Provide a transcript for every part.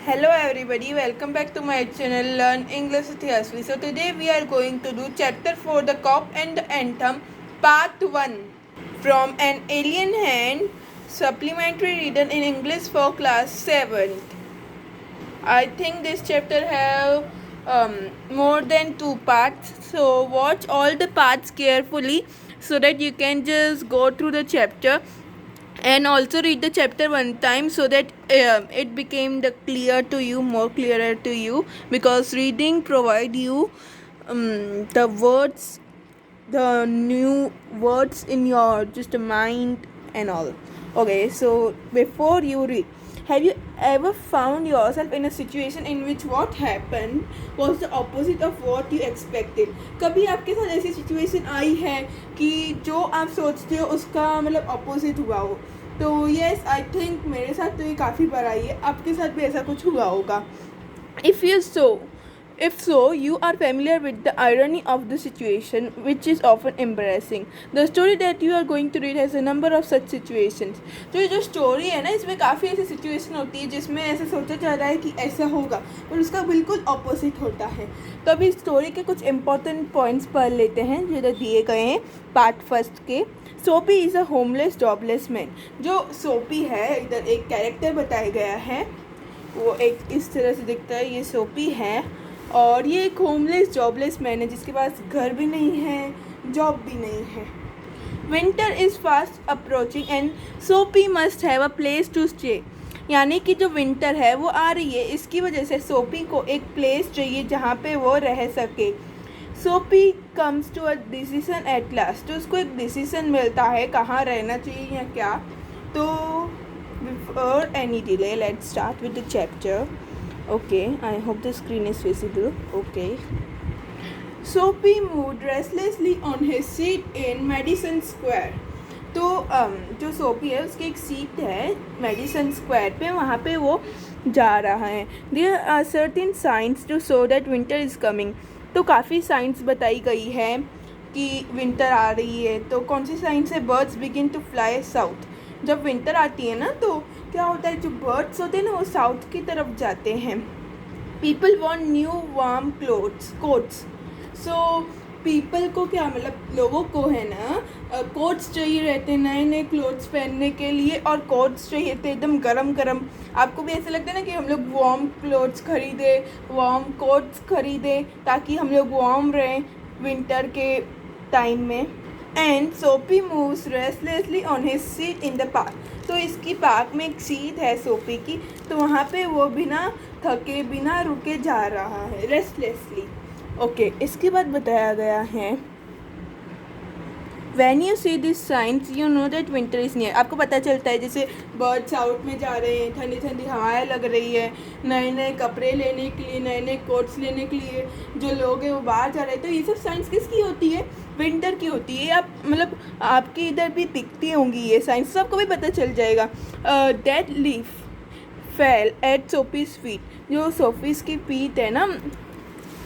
Hello everybody, welcome back to my channel Learn English with Yasvi. So today we are going to do chapter 4 The Cop and the Anthem part 1 from An Alien Hand, supplementary written in English for class 7th. I think this chapter have more than 2 parts, so watch all the parts carefully so that you can just go through the chapter and also read the chapter one time so that it became more clearer to you, because reading provide you the words, the new words in your just mind and all. Okay, so before you read, have you ever found yourself in a situation in which what happened was the opposite of what you expected? कभी आपके साथ ऐसी situation आई है कि जो आप सोचते हो उसका मतलब ऑपोजिट हुआ हो? तो यस, आई थिंक मेरे साथ तो ये काफ़ी बार आई है, आपके साथ भी ऐसा कुछ हुआ होगा. If so, you are familiar with the irony of the situation, which is often embarrassing. The story that you are going to read has a number of such situations. तो ये जो स्टोरी है ना, इसमें काफ़ी ऐसी सिचुएशन होती है जिसमें ऐसा सोचा जा रहा है कि ऐसा होगा, पर उसका बिल्कुल ऑपोजिट होता है. तो अभी स्टोरी के कुछ इंपॉर्टेंट पॉइंट्स पढ़ लेते हैं जो दिए गए हैं पार्ट फर्स्ट के. सोपी is a homeless jobless man. जो सोपी है, इधर एक कैरेक्टर बताया गया है, वो एक इस तरह से दिखता है. ये सोपी है और ये एक होमलेस जॉबलेस मैन है जिसके पास घर भी नहीं है, जॉब भी नहीं है. Winter is fast approaching and Soapy must have a place to stay. यानी कि जो विंटर है वो आ रही है, इसकी वजह से सोपी को एक प्लेस चाहिए जहाँ पे वो रह सके. Sophie comes to a decision at last. तो उसको एक डिसीजन मिलता है कहाँ रहना चाहिए या क्या. तो before any delay let's start with the chapter. Okay, I hope the screen is visible. Okay. Soapy moved restlessly on his seat in Madison Square. तो जो सोपी है उसकी एक सीट है मेडिसन स्क्वायर पे, वहाँ पे वो जा रहा है. There are certain signs to show that winter is coming. तो काफ़ी साइंस बताई गई है कि विंटर आ रही है. तो कौन सी साइंस है? Birds begin to fly south. जब विंटर आती है ना तो क्या होता है, जो बर्ड्स होते हैं ना वो साउथ की तरफ जाते हैं. People want new warm quotes. So people को क्या मतलब, लोगों को है ना कोट्स चाहिए रहते हैं, नए नए क्लोथ्स पहनने के लिए, और कोट्स चाहिए थे एकदम गरम गरम. आपको भी ऐसा लगता है ना कि हम लोग वार्म क्लोथ्स खरीदें, वार्म कोट्स खरीदें ताकि हम लोग वार्म रहें विंटर के टाइम में. एंड सोपी moves restlessly on his seat in the park. तो इसकी पार्क में एक सीट है सोपी की, तो वहाँ पे वो बिना थके बिना रुके जा रहा है रेस्टलेसली. ओके, इसके बाद बताया गया है When you see these signs, you know that winter is near. आपको पता चलता है जैसे बर्ड्स आउट में जा रहे हैं, ठंडी ठंडी हवाएं लग रही है, नए नए कपड़े लेने के लिए, नए नए कोट्स लेने के लिए जो लोग हैं वो बाहर जा रहे हैं. तो ये सब साइंस किसकी होती है? विंटर की होती है. आप मतलब आपके इधर भी दिखती होंगी ये साइंस, सबको भी पता चल जाएगा. Dead leaf fell at Soapy's feet. जो सोफीज की फीट है ना,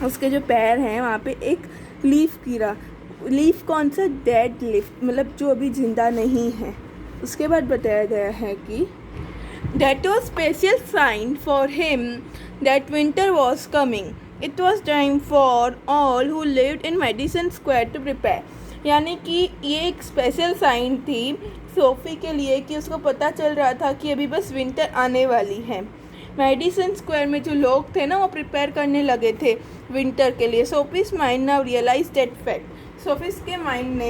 उसके जो पैर हैं वहाँ पे एक लीफ गिरा. लीफ कौन सा? डेड लीफ, मतलब जो अभी जिंदा नहीं है. उसके बाद बताया गया है कि that was special sign for him that winter was coming. It was time for all who lived in Madison Square to prepare. यानी कि ये एक स्पेशल साइन थी सोफी के लिए कि उसको पता चल रहा था कि अभी बस विंटर आने वाली है. मेडिसन स्क्वायर में जो लोग थे ना वो प्रिपेयर करने लगे थे विंटर के लिए. Soapy's mind now realise that fact. Soapy's के माइंड ने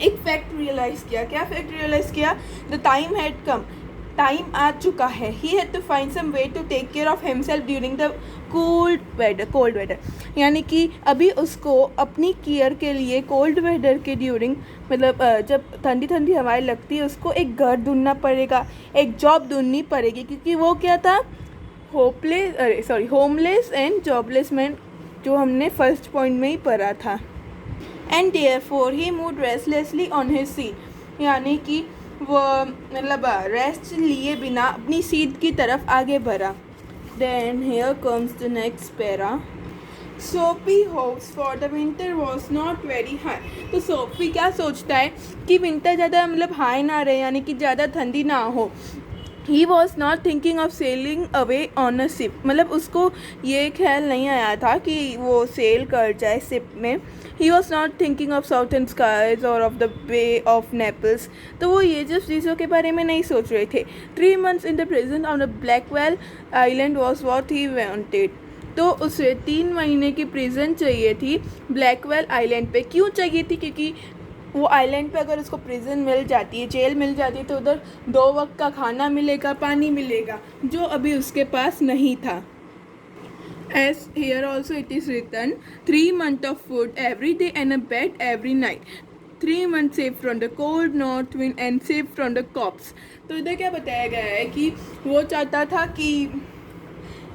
एक फैक्ट रियलाइज़ किया. क्या फैक्ट रियलाइज़ किया? The time had come. Time आ चुका है. He had to find some way to take care of himself during the cold weather. यानी कि अभी उसको अपनी केयर के लिए कोल्ड वेदर के ड्यूरिंग, मतलब जब ठंडी ठंडी हवाएं लगती है, उसको एक घर ढूंढना पड़ेगा, एक जॉब ढूंढनी पड़ेगी. क्योंकि वो क्या था? होमलेस एंड जॉबलेस मैन, जो हमने फर्स्ट पॉइंट में ही पढ़ा था. And therefore he moved restlessly on his seat. यानी कि वो मतलब रेस्ट लिए बिना अपनी सीट की तरफ आगे बढ़ा. Then here comes the next para. Soapy hopes for the winter was not very high. तो सोपी क्या सोचता है कि विंटर ज़्यादा मतलब हाई ना रहे, यानी कि ज़्यादा ठंडी ना हो. ही was not thinking of selling away on a ship, मतलब उसको ये ख्याल नहीं आया था कि वो सेल कर जाए शिप में. He was not thinking of southern skies और of the Bay of Naples. तो वो ये जब चीज़ों के बारे में नहीं सोच रहे थे. 3 months in the prison on the Blackwell island was what he wanted. तो उसे 3 महीने की प्रिजन चाहिए थी ब्लैकवेल आइलैंड पे. क्यों चाहिए थी? क्योंकि वो आइलैंड पे अगर उसको प्रिजन मिल जाती है, जेल मिल जाती है, तो उधर 2 वक्त का खाना मिलेगा, पानी मिलेगा, जो अभी उसके पास नहीं था. As here also it is written, 3 months of food every day and a bed every night. 3 months safe from the cold north wind and safe from the cops. तो इधर क्या बताया गया है कि वो चाहता था कि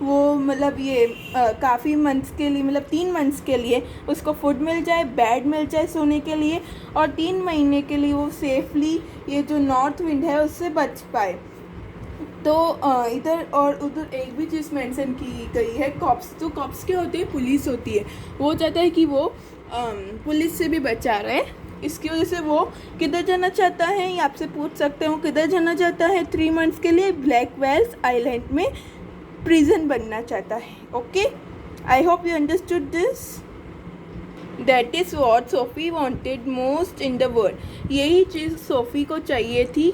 वो मतलब ये काफ़ी मंथ्स के लिए, मतलब 3 मंथ्स के लिए उसको फूड मिल जाए, बेड मिल जाए सोने के लिए, और 3 महीने के लिए वो सेफली ये जो नॉर्थ विंड है उससे बच पाए. तो इधर और उधर एक भी चीज़ मेंशन की गई है, कॉप्स. तो कॉप्स क्या होती है? पुलिस होती है. वो चाहता है कि वो पुलिस से भी बचा रहे. इसकी वजह से वो किधर जाना चाहता है, ये आपसे पूछ सकते हो, किधर जाना चाहता है 3 मंथ्स के लिए? ब्लैकवेल्स आइलैंड में प्रिजन बनना चाहता है. Okay, I hope you understood this. That is what SoFi wanted most in the world. यही चीज़ सोफ़ी को चाहिए थी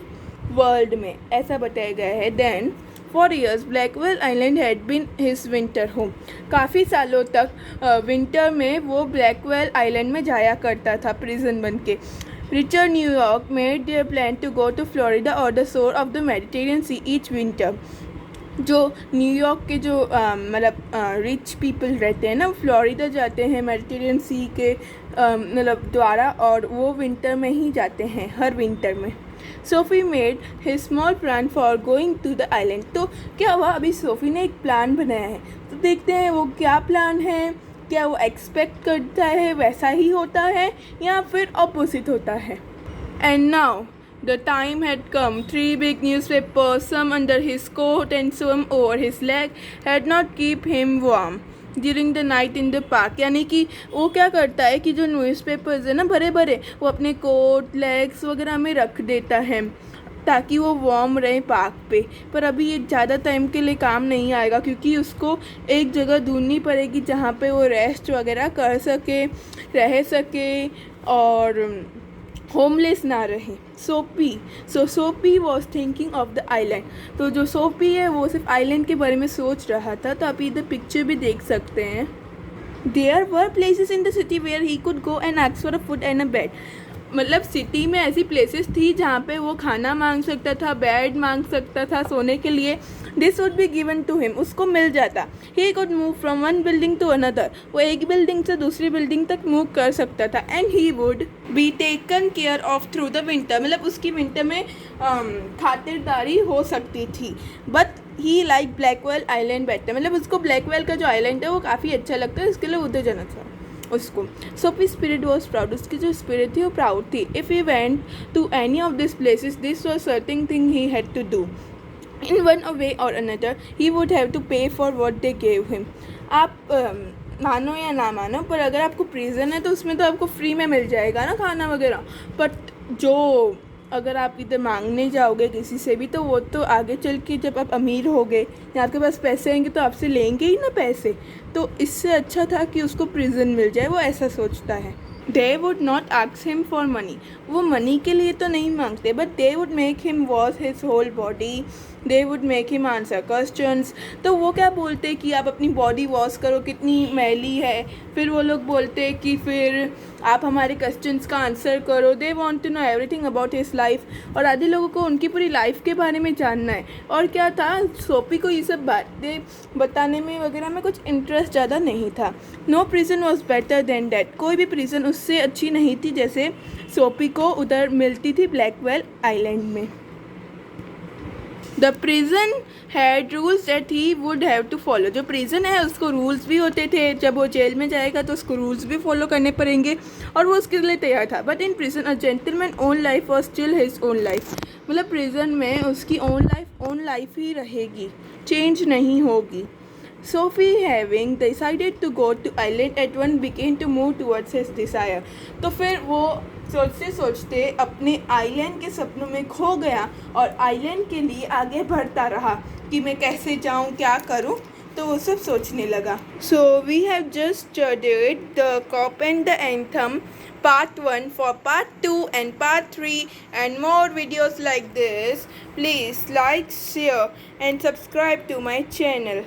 वर्ल्ड में, ऐसा बताया गया है. Then for years Blackwell Island had been his winter home. काफ़ी सालों तक विंटर में वो ब्लैकवेल आइलैंड में जाया करता था प्रिजन बन के. Richard New York made their plan to go to Florida और the shore of the Mediterranean sea each winter. जो न्यूयॉर्क के जो मतलब रिच पीपल रहते हैं ना, फ्लोरिडा जाते हैं मेडिटेरियन सी के मतलब द्वारा, और वो विंटर में ही जाते हैं, हर विंटर में. Sophie made his small plan for going to the island. तो क्या हुआ? अभी सोफ़ी ने एक प्लान बनाया है, तो देखते हैं वो क्या प्लान है. क्या वो एक्सपेक्ट करता है वैसा ही होता है या फिर अपोजिट होता है? And now the time had come. 3 big newspapers, some under his coat and some over his leg, had not keep him warm during the night in the park. यानी कि वो क्या करता है कि जो न्यूज़पेपर्स है ना बड़े बड़े, वो अपने कोट लेग्स वगैरह में रख देता है ताकि वो वार्म रहे पार्क पे. पर अभी ये ज़्यादा टाइम के लिए काम नहीं आएगा, क्योंकि उसको एक जगह ढूंढनी पड़ेगी जहाँ पे वो रेस्ट वगैरह कर सके, रह सके और होमलेस ना रहे. SoFi was thinking of the island. तो जो सोफ़ी है वो सिर्फ आइलैंड के बारे में सोच रहा था. तो आप इधर पिक्चर भी देख सकते हैं. There were places in the city where he could go and ask for a food and a bed. मतलब सिटी में ऐसी प्लेसेस थी जहाँ पे वो खाना मांग सकता था, बेड मांग सकता था सोने के लिए. This would be given to him. उसको मिल जाता. He could move from one building to another. वो एक बिल्डिंग से दूसरी बिल्डिंग तक मूव कर सकता था. And he would be taken care of through the winter. मतलब उसकी विंटर में खातिरदारी हो सकती थी. But he like Blackwell island better. मतलब उसको ब्लैकवेल का जो आइलैंड है वो काफ़ी अच्छा लगता है, इसके लिए उधर जाना था उसको. Soapy spirit was proud. उसकी जो स्पिरिट थी वो प्राउड थी. If he went to any of this places this was certain thing he had to do. In one way और another he would have to pay for what they gave him. आप मानो या ना मानो, पर अगर आपको प्रिजन है तो उसमें तो आपको फ्री में मिल जाएगा ना खाना वगैरह. बट जो अगर आप इधर मांगने जाओगे किसी से भी, तो वो तो आगे चल के जब आप अमीर हो गए या आपके पास पैसे आएंगे तो आपसे लेंगे ही ना पैसे. तो इससे अच्छा था कि उसको प्रिजन मिल जाए. वो ऐसा सोचता है. They would not ask him for money. वो मनी के लिए तो नहीं मांगते, but they would make him wash his whole body. They would make him answer questions. तो वो क्या बोलते कि आप अपनी बॉडी वॉश करो, कितनी मैली है. फिर वो लोग बोलते कि फिर आप हमारे क्वेश्चंस का आंसर करो. They want to know everything about his life. और आधे लोगों को उनकी पूरी लाइफ के बारे में जानना है. और क्या था, सोफ़ी को ये सब बातें बताने में वगैरह में कुछ इंटरेस्ट ज़्यादा नहीं था. No prison was better than that. कोई भी प्रिजन उससे अच्छी नहीं थी जैसे सोफ़ी को उधर मिलती थी ब्लैकवेल आइलैंड में. The prison had rules that he would have to follow. जो प्रिजन है उसको रूल्स भी होते थे. जब वो जेल में जाएगा तो उसको रूल्स भी फॉलो करने पड़ेंगे, और वो उसके लिए तैयार था. But in prison a gentleman own life was still his own life. मतलब प्रिजन में उसकी ओन लाइफ ही रहेगी, चेंज नहीं होगी. Sophie, having decided to go to island at once, began to move towards his desire. तो फिर वो सोचते सोचते अपने आइलैंड के सपनों में खो गया और आइलैंड के लिए आगे बढ़ता रहा कि मैं कैसे जाऊँ, क्या करूँ, तो वो सब सोचने लगा. So we have just studied the cop and the anthem part 1. For part 2 and part 3 and more videos like this, please like, share and subscribe to my channel.